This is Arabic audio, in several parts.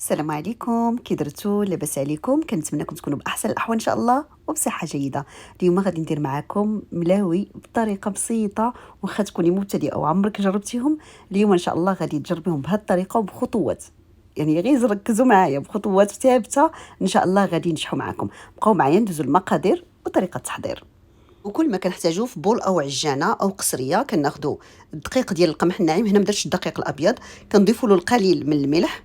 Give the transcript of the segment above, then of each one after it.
السلام عليكم، كي درتو؟ لاباس عليكم؟ كنتمنىكم تكونوا باحسن الاحوال ان شاء الله وبصحه جيده. اليوم غادي ندير معكم ملاوي بطريقه بسيطه، واخا تكوني مبتدئه وعمرك جربتيهم. اليوم ان شاء الله غادي تجربيهم بهذه الطريقه وبخطوات، يعني غير ركزوا معايا بخطوات ثابته ان شاء الله غادي ينجحوا معكم. بقاو معايا ندوزوا المقادير وطريقه التحضير. وكل ما كنحتاجوه في بول او عجانه او قصريه، كناخذوا الدقيق ديال القمح الناعم. هنا ما درتش الدقيق الابيض، كنضيفوا له القليل من الملح،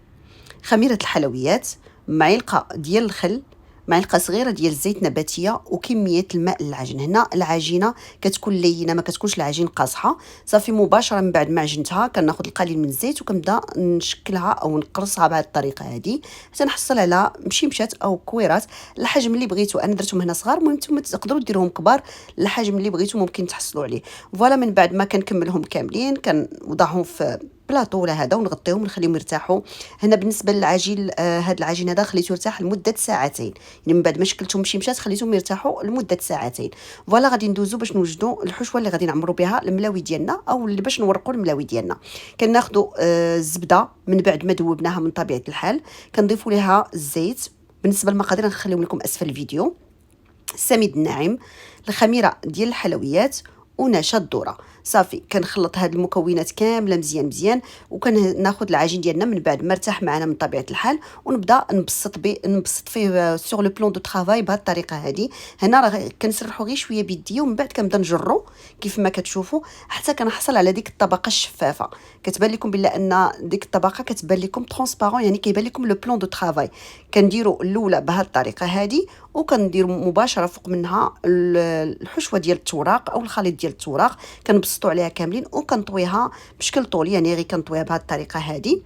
خميرة الحلويات، معلقة ديال الخل، معلقة صغيرة ديال الزيت نباتية، وكمية الماء للعجن. هنا العجينة كتكون لينة، ما كتكونش العجين قاصحة. صافي مباشرة من بعد ما عجنتها كناخذ القليل من الزيت وكنبدا نشكلها او نقرصها بهذه الطريقة هذه حتى نحصل على مشيمشات او كويرات الحجم اللي بغيتو. انا درتهم هنا صغار، المهم نتوما تقدروا ديروهم كبار، الحجم اللي بغيتو ممكن تحصلوا عليه. فوالا من بعد ما كنكملهم كاملين كنوضعهم في بلاطو ولا هذا ونغطيهم ونخليهم يرتاحوا. هنا بالنسبه للعجين، هذا العجين هذا خليته يرتاح لمده ساعتين، يعني من بعد ما شكلتهم شي مشات خليتهم يرتاحوا لمده ساعتين. فوالا غادي ندوزو باش نوجدوا الحشوه اللي غادي نعمروا بها الملاوي ديالنا، او اللي باش نورقوا الملاوي ديالنا. كناخذوا الزبده من بعد ما ذوبناها من طبيعه الحال، كنضيفوا لها الزيت. بالنسبه للمقادير غنخليهم لكم اسفل الفيديو. السميد الناعم، الخميره ديال الحلويات، ونشا الذره. صافي كنخلط هاد المكونات كامله مزيان مزيان، وكناخذ العجين ديالنا من بعد ما ارتاح معنا من طبيعه الحال، ونبدا نبسط فيه سور لو بلون دو طرافاي بهذه الطريقه هذه. هنا راه كنسرحو غير شويه بيديا، ومن بعد كنبدا نجرو كيف ما كتشوفوا حتى كنحصل على ديك الطبقه الشفافه. كتبان لكم بلا ان ديك الطبقه كتبان لكم ترونسبارون، يعني كيبان لكم لو بلون دو طرافاي. كنديروا الاولى بهذه الطريقه هذه، وكنديروا مباشره فوق منها الحشوه ديال التوراق او الخليط ديال التوراق، كنبسطوا عليها كاملين وكنطويها بشكل طولي، يعني غير كنطويها بهذه الطريقه هذه.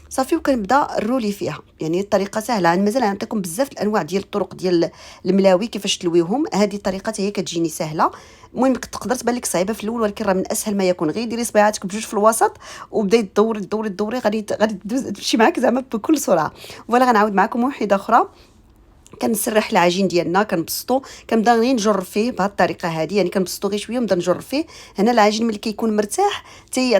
صافي وكنبدا الرولي فيها. يعني الطريقه سهله، انا مازال نعطيكم بزاف الانواع ديال الطرق ديال الملاوي كيفاش تلويهم. هذه الطريقه هي كتجيني سهله. المهم تقدر تبان لك صعيبه في الاول، ولكن راه من اسهل ما يكون. غير ديري صباعاتك بجوج في الوسط وبداي تدوري غادي تمشي معاك زعما بكل سرعه. فوالا غنعاود معكم وحده اخرى. كنسرح العجين ديالنا كنبسطو، كنبدا غير نجر فيه بهذه الطريقه هذه، يعني كنبسطو غير شويه ونبدا نجر فيه. هنا العجين ملي كيكون مرتاح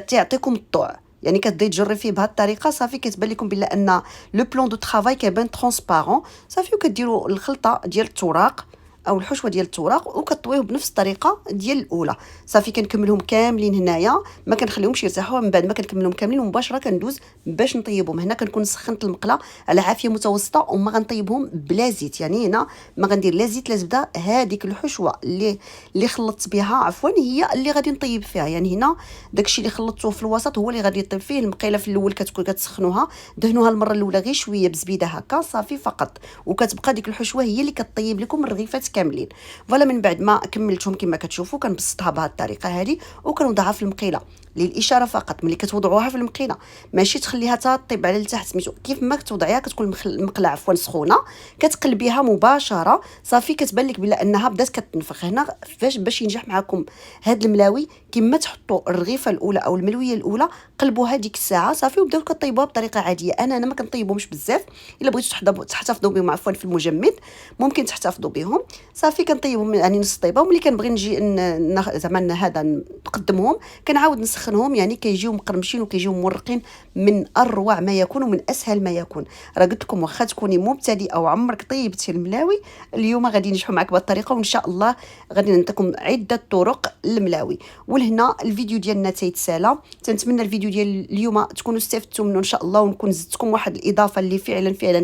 تيعطيكم الطوع، يعني كتبداي تجري فيه بهذه الطريقه. صافي كتبان لكم بلا ان لو بلون دو طرافاي كيبان ترونسبارون. صافي وكديروا الخلطه ديال التوراق او الحشوه ديال التوراق وكطويوه بنفس الطريقه ديال الاولى. صافي كنكملهم كاملين هنايا، ما كنخليهمش يرتاحوا. من بعد ما كنكملهم كاملين ومباشره كندوز باش نطيبهم. هنا كنكون سخنت المقله على عافيه متوسطه، وما غنطيبهم بلا زيت. يعني هنا ما غندير لا زيت لا زبده، هذيك الحشوه اللي خلطت بها عفوا هي اللي غادي نطيب فيها. يعني هنا داكشي اللي خلطته في الوسط هو اللي غادي يطيب فيه. المقيله في الاول كتكون كتسخنوها، دهنوها المره الاولى غير شويه بزبيده هكا صافي فقط، وكتبقى ديك الحشوه هي اللي كطيب لكم الرغيفات كاملين. فوالا من بعد ما كملتهم كما كتشوفوا كنبسطها بهذه الطريقه هذه وكنوضعها في المقيله للاشاره فقط. ملي كتوضعوها في المقيله ماشي تخليها طيب على لتحت، سميتو كيف ما كتوضعيها كتكون المقله عفوا سخونه، كتقلبيها مباشره. صافي كتبان لك بلا انها بدات كتنفخ. هنا باش ينجح معكم هاد الملاوي، كما تحطوا الرغيفه الاولى او الملويه الاولى قلبوها ديك الساعه صافي وبداو كطيبوها بطريقه عاديه. انا ما كنطيبهمش بزاف، الا بغيتوا تحتفظوا بهم عفوا في المجمد ممكن تحتفظوا بهم. صافي كنطيبهم يعني نص طيبه، وملي كنبغي نجي زعما هذا نقدمهم كنعاود نسخنهم، يعني كيجيو مقرمشين وكيجيو مورقين من اروع ما يكون ومن اسهل ما يكون. راه قلت لكم واخا تكوني مبتدئه وعمرك طيبتي الملاوي، اليوم غادي ينجحوا معك بهذه الطريقه، وان شاء الله غادي نعطيكم عده طرق للملاوي. ولهنا الفيديو ديالنا تيتسالى. تنتمنى الفيديو ديال اليوم تكونوا استفدتوا منه ان شاء الله، ونكون زدتكم واحد الاضافه اللي فعلا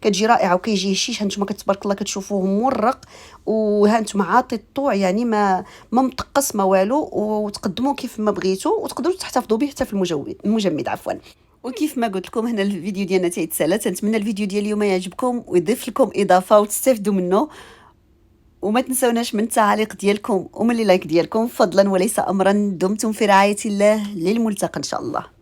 كتجي رائعه، وكيجي هشيش. هانتوما تبارك الله كتشوفوه مورق، وهانتوما عاطي الطوع، يعني ما متقص ما والو، وتقدموا كيف ما بغيتوا وتقدروا تحتفظوا به حتى في المجمد عفوا. وكيف ما قلت لكم هنا الفيديو ديالنا تيتسالى. تنتمنى الفيديو ديال اليوم يعجبكم ويضيف لكم اضافه وتستافدوا منه. وما تنسوناش من التعاليق ديالكم ومن اللايك ديالكم فضلا وليس امرا. دمتم في رعايه الله، للملتقى ان شاء الله.